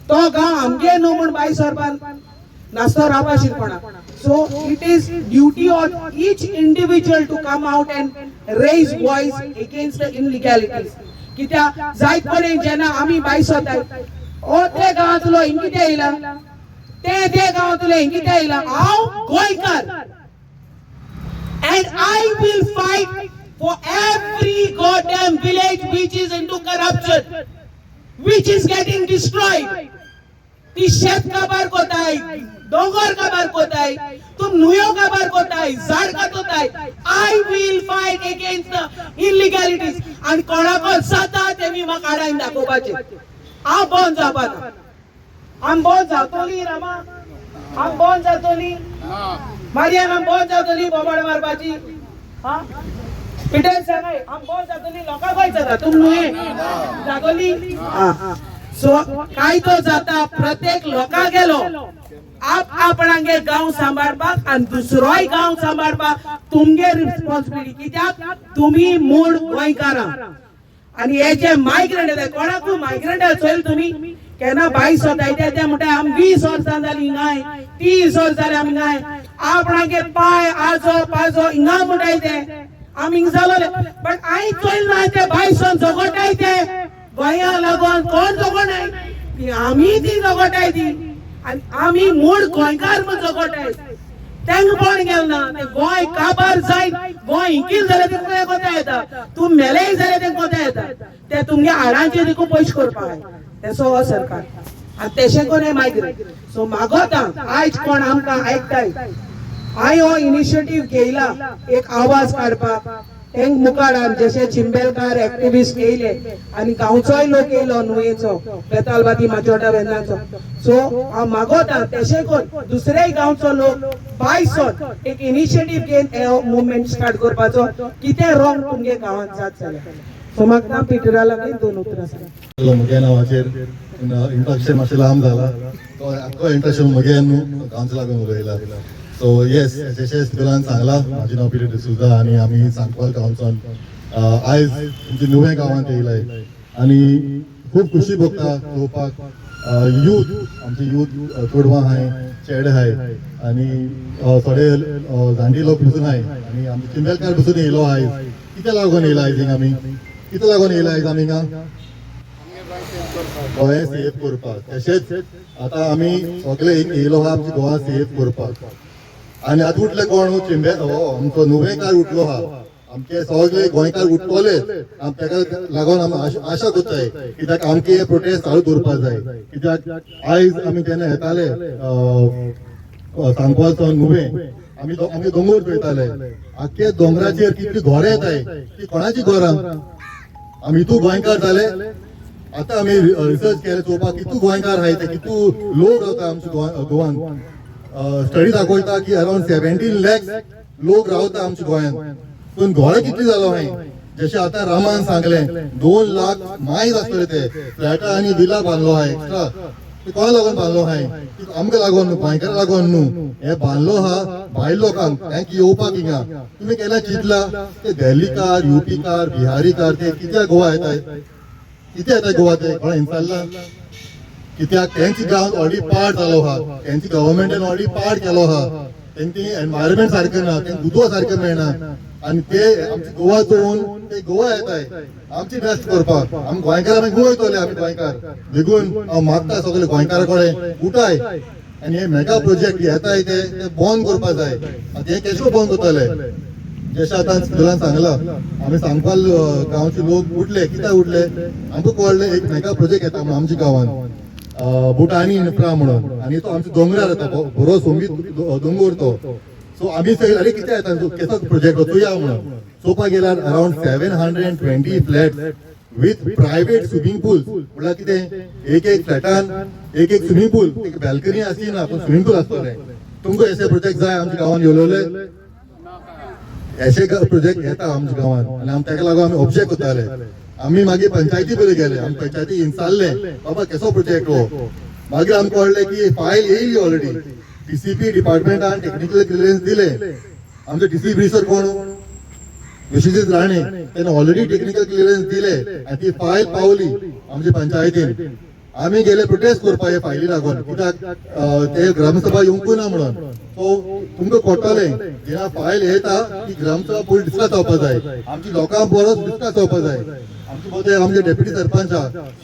तो गांव आमगे न्हू म्हूण भायर सरपान नासतो रावपा शिकपणा. So it is duty on each individual to come out and raise voice against the illegalities. कित्याक जायत पर्यंत जेन्ना आमी भायर सरताय, ओ ते गांवांतलो हिंग कितें येयला, ते गांवांतले हिंग कितें येयला. हांव गोंयकार and I will fight for every goddamn village which is into corruption, which is getting destroyed. ती शेत काबार कोताय, दोंगर काबार कोताय, तुम नुयो काबार कोताय, झाड कातोताय. I will fight against the illegalities. आणि कोणाको जाता तेमी म्हाका हाडायन दाखोवपाचे. हांव बंद जावपाना. आम बंद जातोली रामा, आम बंद जातोली मारियान, आम बंद जातोली बोबाड मारपाची. हा पिटर सांगाय आम बंद जातोली. लोकां खंय जाता तुम नुये जातोली. सो कायदो जाता प्रत्येक लोका गेलो आपणांगे गांव सांबाळपाक आणि दुसरोय गांव सांबाळपाक तुमगे रिस्पॉन्सिबिलिटी. कित्याक तुमी मूळ गोंयकारां. आणि हे जे मायग्रंट येतात, कोणाकूय मायग्रंट चोयल तुमी केन्ना भायर सरताय ते म्हणटाय आमी 20 वर्सां जाली हिंगाय, 30 वर्स जाली आमी हिंगाय. आपणांगे पाय आजो पाजो हिंगा म्हणटाय ते आमी हिंग जालोले. बट आय चोयल ना ते भायर सर झगडटाय ते गोंया लागून. कोण झगडनाय ती आमी ती झगडटाय ती. आणि आमी मूळ गोंयकार म्हूण झगडटाय. तेंक पण गेल ना. ते गोंय काबार जायत गोंय हिंकील जाल्यार तेंका कोता येता, तूं मेलेय जाल्यार तेंका कोता येता. ते तुमगे हाडांचे देखून पयशे करपाक जाय. तेसो हो सरकार आनी तेशें कोण मायग्रेट. सो मागोता आयज कोण आमकां आयकताय, हांवें हो इनिशिएटीव घेयला एक आवाज काडपाक. तेंक मुखार जशे चिंबेलकार एक्टिविस्ट येयले आनी गांवचोय लोक येयलो नुयेचो, बेतालबाती माजोड्डा वेर्नाचो. सो हांव मागोता तेशें कोन दुसरेय गांवचो लोक भायर सोन एक इनिशिएटीव घेवन हो मुवमेंट स्टार्ट करपाचो. कितें रॉंग तुमगे गांवांत जात जाल्यार. सो म्हाका पिटरा लागीं 2 उतरां सांग. म्हगे नांवाचेर इंट्रोडक्शन मातशें लांब जाला. तो आख्खो इंट्रोडक्शन म्हगे न्हू गांवचे लागून उलयला. सो येस, जशें स्पिकरान सांगला, म्हाजें नांव पिटर डिसूजा आनी आमी सांकवाल गांवच्यान आयज तुमचे नुवें गांवांत येयलाय. आनी खूब खुशी भोगता पळोवपाक यूथ, आमचे यूथ चोडवां हाय, चेडे हाय आनी थोडे जाणटी लोक पसून हाय आनी आमचे चिंबेलकार पसून येयलो आयज. कितें लागून येयला आयज हिंगा आमी? कितें लागून येयला आयज आमी हिंगा? गोंय सेफ करपाक. तशेंच आतां आमी सगळे येयलो आहा आमच्या गोवा सेफ करपाक. आनी आतां उठले कोण? चिंबे आमचो नुवेकार उठलो आहा. आमचे सगळे गोंयकार उठतले. ताका लागून आमी आशा करताय कित्याक आमचे हे प्रोटेस्ट चालू दवरपाक जाय. कित्याक आयज आमी जेन्ना येताले सांकवालचो नुवें, आमी दोंगर पळयताले. आख्खे दोंगराचेर कितली घोरां येताय. ती कोणाची घोरां? आमी हितू गोंयकार जाले. आतां आमी रिसर्च केले चोवपाक कितू गोंयकार आहाय ते, कितू लोक रावता आमच्या गोवान. स्टडी दाखयता की अराउंड 17 lakhs लोक रावता आमच्या गोंयांत. पूण घोरां कितली जालो हाय. जशें आतां रामान सांगलें 2 लाख मायज आसतले ते फ्लॅटां आनी विला बांदलो आहाय एक्स्ट्रा. ते कोणा लागून बांदलो आहाय? आमकां लागून न्हू, गोंयकारां लागून न्हू. हे बांदलो आहा भायल्या लोकांक, तांकां येवपाक हिंगा. तुमी केन्ना चिंतला ते दिल्लीकार, यूपीकार, बिहारीकार ते कित्याक गोवा येताय? कितें येताय गोवा ते? कोणा विचारला? कित्याक तेंची गांव ऑलरेडी पाड जालो आहा. तेंची गव्हर्मेंटान ऑलरेडी पाड केलो आहा. तेंची एनवायरमेंट सारकें ना, तेंका उदक सारकें मेळना. आनी ते आमची गोवा चोवन ते गोवा येताय आमची बेस्ट करपाक. आमी गोंयकार आमी गोंय येतले, आमी गोंयकार. देखून हांव मागता सगळे गोंयकारा कडेन उठाय आनी हे मेगा प्रोजेक्ट येताय ते बंद करपा जाय आतां हे केशो बंद करतले जशें आतां स्कुलान सांगलां आमी सांगपाल गांवचे लोक उठले कित्याक उठले आमकां कळ्ळें एक मेगा प्रोजेक्ट येता म्हणून आमच्या गांवांत बुटाणी इन्फ्रा म्हणून आनी तो आमच्या दोंगरार येता बरो सोंगीत दोंगर तो सो आमी सगळे अरे कितें येता केसो प्रोजेक्ट चोया म्हणून चोवपाक गेल्यार around 720 flats with private swimming pool म्हळ्यार कितें एक फ्लॅटान एक स्विमींग पूल बॅल्कनी आसची ना पूण स्विमींग पूल आसतलें तुमकां अशे प्रोजेक्ट जाय आमच्या गांवांत येवलेले अशे प्रोजेक्ट येता आमच्या गांवांत आनी आमी ताका लागून आमी ऑब्जेक्ट करताले आमी मागीर पंचायती बरें गेले आमी पंचायती इंचारले बाबा केसो प्रोजेक्ट हो मागीर आमकां कळ्ळें की फायल येयली ऑलरेडी टीसीपी डिपार्टमेंटान टेक्निकल क्लियरन्स दिले आमचे टीसीपी सर कोण विश्वजीत राणे त्याने ऑलरेडी टेक्निकल क्लियरन्स दिले आनी ती फायल पावली आमच्या पंचायतीन आमी गेले प्रोटेस्ट करपाक हे फायली लागून कित्याक ते ग्रामसभा येवंकू ना म्हणून सो तुमकां कळटलें जेन्ना फायल येता ती ग्रामसभा पयलीं डिस्कस जावपाक जाय आमची लोकांक बरोच डिस्कस जावपाक जाय आमचे deputy sarpanch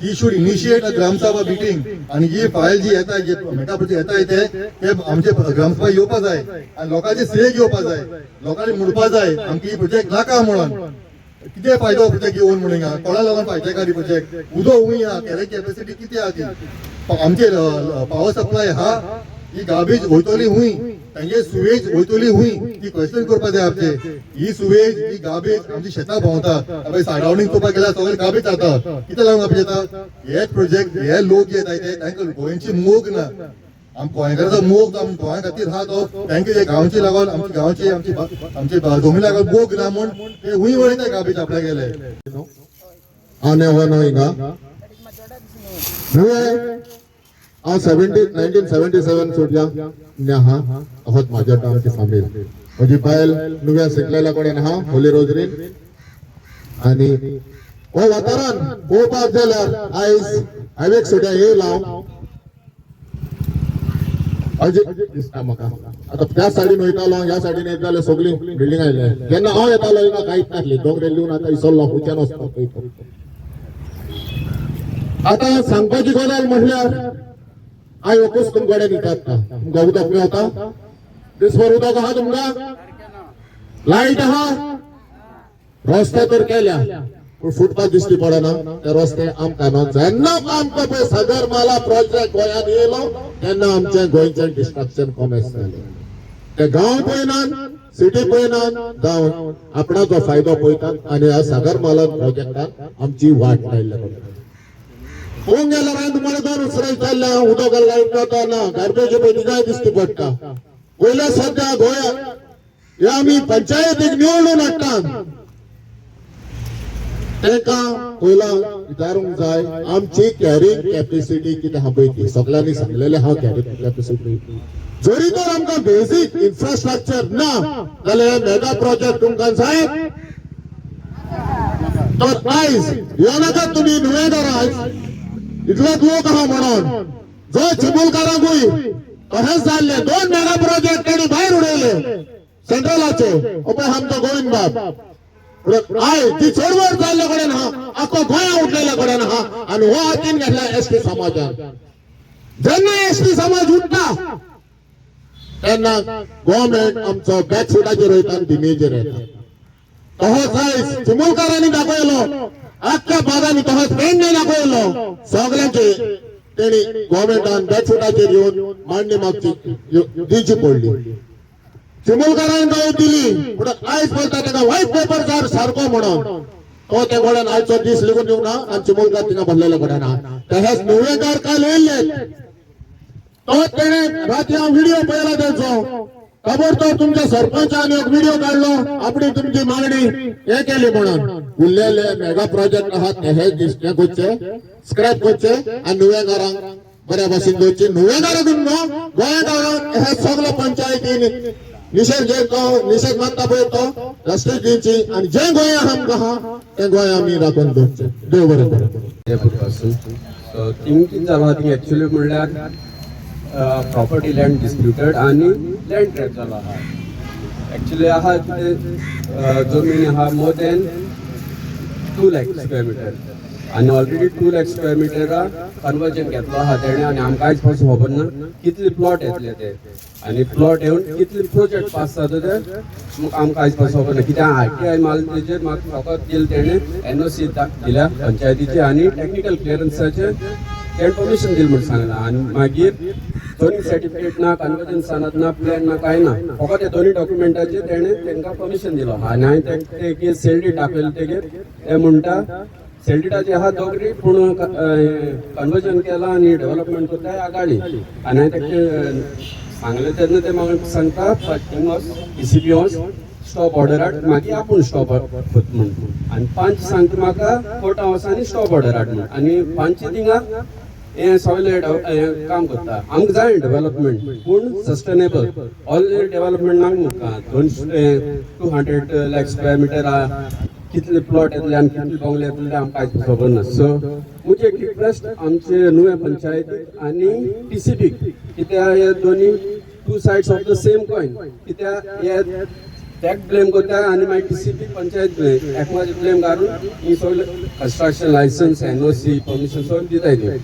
he should initiate a gram sabha meeting आनी ही फायल जी येता जे मेगा प्रोजेक्ट येताय ते आमचे ग्रामसभा येवपाक जाय आनी लोकांचे से घेवपाक जाय लोकांनी म्हणपाक जाय आमकां ही प्रोजेक्ट नाका म्हणून कितें फायदो प्रोजेक्ट येवन म्हणून कोणा लागून फायदेकारी प्रोजेक्ट उदो हुंय हा कॅरेज कॅपॅसिटी कितें आहा ती आमचे पावर सप्लाय हा ही गार्बेज वयतली हुंय तांचे सुवेज वयतली हुंय ती क्वेश्चन करपाक जाय आमचे ही सुवेज ही गार्बेज आमची शेतां भोंवता सायडावणीक चोवपाक गेल्यार सगळे गार्बेज जाता कितें लागून आमचे जाता हे प्रोजेक्ट हे लोक जे येताय ते तांकां गोंयची मोग ना आम गोंयकाराचो मोग आमी गोंया खातीर आहा तो तांचे जे गांवचे लागून आमच्या गांवचे आमचे जमी लागून मोग ना म्हूण ते हुंय वयताय गार्बेज आपल्या गेले आने वाला हिंगा नुवे आ 1977 सुटया न्याहा अहोत माझ्या टामची सामील म्हजी बायल नुव्या शिकलेल्या कडेन हा होली रोजरीन आनी हो वातावरण पळोवपाक गेल्यार आयज हायवेक सुद्या हे लाव दिसता म्हाका आता त्या सायडीन वयतालो ह्या सायडीन येत जाल्यार सगळी बिल्डिंग आयले जेन्ना हांव येतालो हिंगा कांयच नासली दोंगरे लिहून आता इसरलो खुच्यान वचपाक पळयता आता सांगपाची गजाल म्हटल्यार हांव एकूच तुमचे कडेन विचारता तुमकां उदक मेळटा दिसभर उदक आहा तुमकां लायट आहा रस्ते तर केल्या पूण फुटपाथ दिश्टी पडना ते रस्ते आमकां न्हू जेन्ना आमकां पळय सागरमाला प्रोजेक्ट गोंयांत येयलो तेन्ना आमचें गोंयचें डिस्ट्रक्शन कमी जालें ते गांव पळयनात सिटी पळयनात गांव आपणाचो फायदो पळयतात आनी ह्या सागरमाला प्रोजेक्टान आमची वाट लायल्या पळोवंक गेल्यार हांवें तुमकां दोन उसराय चालल्या उदक लायट जाता ना गार्बेज पळय निगाय दिश्टी पडटा पयल्या सद्या गोंयांत हे आमी पंचायतीक निवडून हाडटात तेका पयला विचारूंक जाय आमची कॅरिंग कॅपॅसिटी कितें आहा पळय ती सगळ्यांनी सांगलेलें आहा कॅरिंग कॅपॅसिटी जरी तर आमकां बेसीक इन्फ्रास्ट्रक्चर ना जाल्यार मेगा प्रोजेक्ट तुमकां जाय तर आयज ह्यो नाका तुमी नुवेंदार आयज इतलोच लोक आहा म्हणून जो चिमुलकारांकूय तशेंच जाल्ले 2 मेगा प्रोजेक्ट तेणी भायर उडयले सेंट्रलाचे पळय आमचो गोविंद बाब आय ती चळवळ चालल्या कडेन आहा आख्खो गोंया उठलेल्या कडेन आहा आनी हो हातीन घेतला एसटी समाजान जेन्ना एसटी समाज उठता तेन्ना गव्हर्नमेंट आमचो बॅकफुटाचेर वयता आनी धिमेचेर येता तसोच आयज चिमुलकारांनी दाखयलो आख्ख्या भागांनी तसोच पेडणे दाखयलो सगळ्यांचे तेणी गव्हर्नमेंटान बॅकफुटाचेर येवन मांडणी मागची दिवची पडली चिमुलकारांनी गाव दिली पूण आयज बोलता तेका व्हाईट पेपर जार सारको म्हणून तो ते गोड्यान आयचो दीस लिगून येवना आनी चिमुलकार थिंगा भरलेले गोड्यान आहा तशेंच नुवेंकार काल येयले तो तेणे राती हांव व्हिडिओ पळयला तेचो ताबडतोब तुमच्या सरपंचान एक व्हिडिओ काढलो आपली तुमची मागणी हे केली म्हणून उरलेले मेगा प्रोजेक्ट आहात ते हे दिसचे करचे स्क्रॅप करचे आनी नुवेंकारांक बऱ्या भाशेन दवरचे नुवेंकारांकूच न्हू गोंयकारांक हे सगळे पंचायतीन निषेध मानता पळय तो रस्ते दिवची आनी जे गोंय आमकां आहा ते गोंय आमी राखून दवरचे देव बरें करूं थिंग कितें जालो थिंग एक्चुअली म्हणल्यार प्रॉपर्टी लँड डिस्प्युटेड आनी लँड ट्रॅप जालो आहा एक्चुअली आहा कितें जमीन आहा more than 2 lakh square metre आनी ऑलरेडी 2 लाख स्क्वेअर मिटरा कन्वर्जन घेतलो आहा तेणे आनी आमकां आयज पासून खबर ना कितले प्लॉट येतले ते आनी प्लॉट येवन कितले प्रोजेक्ट पास जाता ते आमकां आयज पासून खबर ना कित्याक ITI मालतेचेर म्हाका फकत दिले तेणे NOC दिल्या पंचायतीचे आनी टेक्निकल क्लियरन्साचे तेणे परमिशन दिली म्हणून सांगला आनी मागीर दोन्ही सर्टिफिकेट ना कन्वर्जन ना प्लॅन ना कांय ना फकत हे दोन्ही डॉक्युमेंटाचे तेणे तांकां परमिशन दिलो आनी हांवें ते केस सेलडी टाकलेले तेजेर ते म्हणटा सेलडीटाचे आहा दोगरी पूण कन्वर्जन केला आनी डेव्हलपमेंट करता आगाडी आनी हांवें तेका सांगलें तेन्ना ते म्हाका सांगता thing ECB was stop order हाड मागीर आपूण स्टॉप करता म्हणून आनी पंच सांगता म्हाका कोर्टा वच आनी स्टॉप ऑर्डर हाड म्हणून आनी पंच थिंगा हे सगळे काम करता आमकां जाय डेव्हलपमेंट पूण सस्टेनेबल ऑलरेडी डेव्हलपमेंट नाका 200 लाख स्क्वेअर मिटर कितले प्लॉट येतले आनी कितले बंगले येतले ते आमकां आयज खबर ना सो मुझे एक रिक्वेस्ट आमचे नुवें पंचायतीक आनी TCP कित्याक हे दोनी 2 sides of the same coin कित्याक हे टॅक ब्लेम करता आनी मागीर TCP पंचायत एकमेकाचे ब्लेम घालून ही सगळे कंस्ट्रक्शन लायसन्स NOC परमिशन सगळें दिताय ते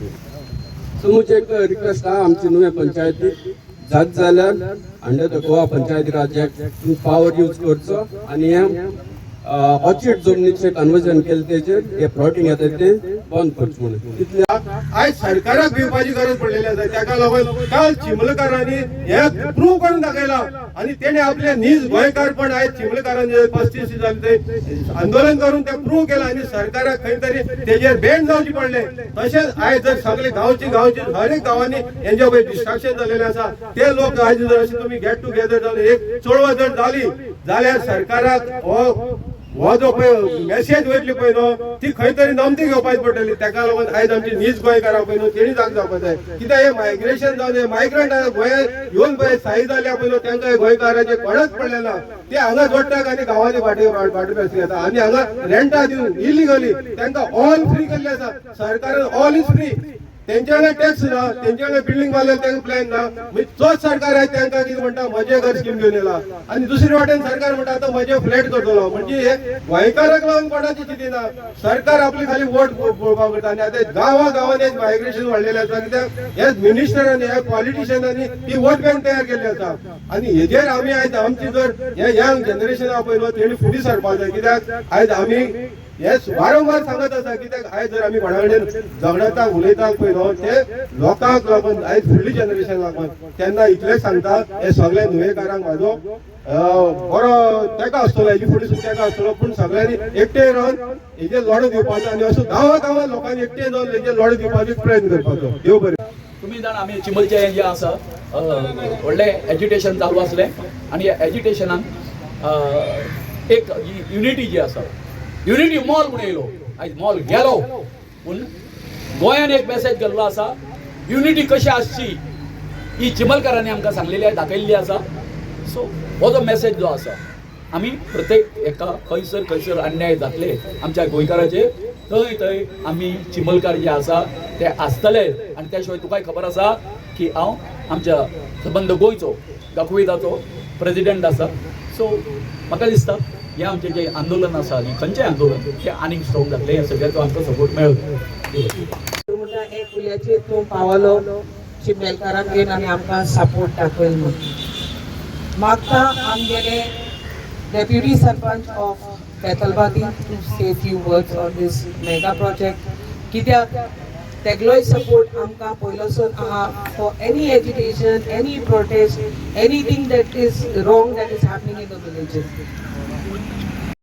सो मुझे एक रिक्वेस्ट आहा आमचे नुवें पंचायतीक जात जाल्यार under the Goa Panchayati Raj act power use करचो आनी हे ऑर्चिड जमनीचे कन्वर्जन केले तेजेर हे प्लॉटिंग येता ते बंद करचें म्हणून तितले आयज सरकाराक भिवपाची गरज पडलेली आसा ताका लागून काल चिमलकारांनी हे प्रूव करून दाखयला आनी तेणे आपले नीज गोंयकारपण आयज चिमलकारांनी 35 जाले ते आंदोलन करून ते प्रूव केला आनी सरकाराक खंय तरी तेजेर बॅन जावचे पडले तशेंच आयज जर सगळे गांवचे हर एक गांवांनी हेंचे पळय डिस्ट्रक्शन जालेले आसा ते लोक आयज जर अशें तुमी गेट टुगेदर जावन एक चळवळ जर जाली जाल्यार सरकाराक हो जो पळय मॅसेज वयतली पळय न्हू ती खंय तरी नमती घेवपाची पडटली ताका लागून आयज आमची नीज गोंयकारां पळय न्हू तेणी जाग जावपाक जाय कित्याक हे मायग्रेशन जावन हे मायग्रंट गोंयांत येवन पळय स्थायी जाल्या पळय न्हू तांकां गोंयकारांचे कोणच पडले ना ते हांगा जोडटात आनी गांवांनी भाटी बेसी घेता आनी हांगा रेंटा दिवन इलिगली तांकां ऑल फ्री केल्ले आसा सरकारान ऑल इज फ्री तेंच्याकडे टॅक्स ना तेंच्याकडे बिल्डिंग बांदलेले तांकां प्लॅन ना म्हणजे तोच सरकार आहे तांकां कितें म्हणटा म्हजे घर स्कीम घेवन येयला आनी दुसरे वाटेन सरकार म्हणटा आतां म्हजे फ्लॅट करतलो म्हणजे हे गोंयकाराक लागून कोणाची चिंती ना सरकार आपली खाली वोट पळोवपाक करता आनी आतां गांवांनी मायग्रेशन वाडलेलें आसा कित्याक हे मिनिस्टरांनी हे पॉलिटिशियनांनी ती वोट बँक तयार केल्ली आसा आनी हेजेर आमी आयज आमची जर हे यंग जनरेशन आहा पळय न्हू तेणी फुडें सरपाक जाय कित्याक आयज आमी हे वारंवार सांगत आसा कित्याक आयज जर आमी कोणा कडेन झगडटा उलयता पळय न्हू ते लोकांक लागून आयज फुडली जनरेशन लागून तेन्ना इतलेंच सांगता हे सगळे नुवेकारांक म्हाजो बरो तेका आसतलो हेजे फुडें सुद्दां तेका आसतलो पूण सगळ्यांनी एकठांय रावन हेजे लढो दिवपाचो आनी असो गांवां लोकांनी एकठांय जावन हेजे लढो दिवपाचो प्रयत्न करपाचो देव बरें तुम्ही जाण आमी चिमलचे हे जे आसा व्हडले एज्युटेशन चालू आसलें आनी ह्या एज्युटेशनान एक युनिटी जी आसा युनिटी मॉल म्हणून येयलो आयज मॉल गेलो पूण गोंयान एक मॅसेज गेल्लो आसा युनिटी कशी आसची ही चिमलकारांनी आमकां सांगलेली दाखयल्ली आसा सो हो जो मॅसेज जो आसा आमी प्रत्येक एका खंयसर अन्याय जातले आमच्या गोंयकाराचे थंय आमी चिमलकार जे आसा ते आसतले आनी त्या शिवाय तुकाय खबर आसा की हांव आमच्या संबंध गोंयचो दाखोविदाचो प्रेसिडेंट आसा सो म्हाका दिसता हे आमचे जे आंदोलन आसा न्ही खंयचें आंदोलन ते आनीक स्ट्रॉंग जातलें हे सगळ्याचो आमकां सपोर्ट मेळटलो म्हणटा एक उल्याचेर तूं पावलो चिमलकारांक घेवन आनी आमकां सपोर्ट दाखयल म्हणून मागता आमगेले deputy sarpanch of Betalbatim to say few words on this mega project कित्याक तेगलोय सपोर्ट आमकां पयलोसून आहा for any education any protest anything that is wrong that is happening in the villages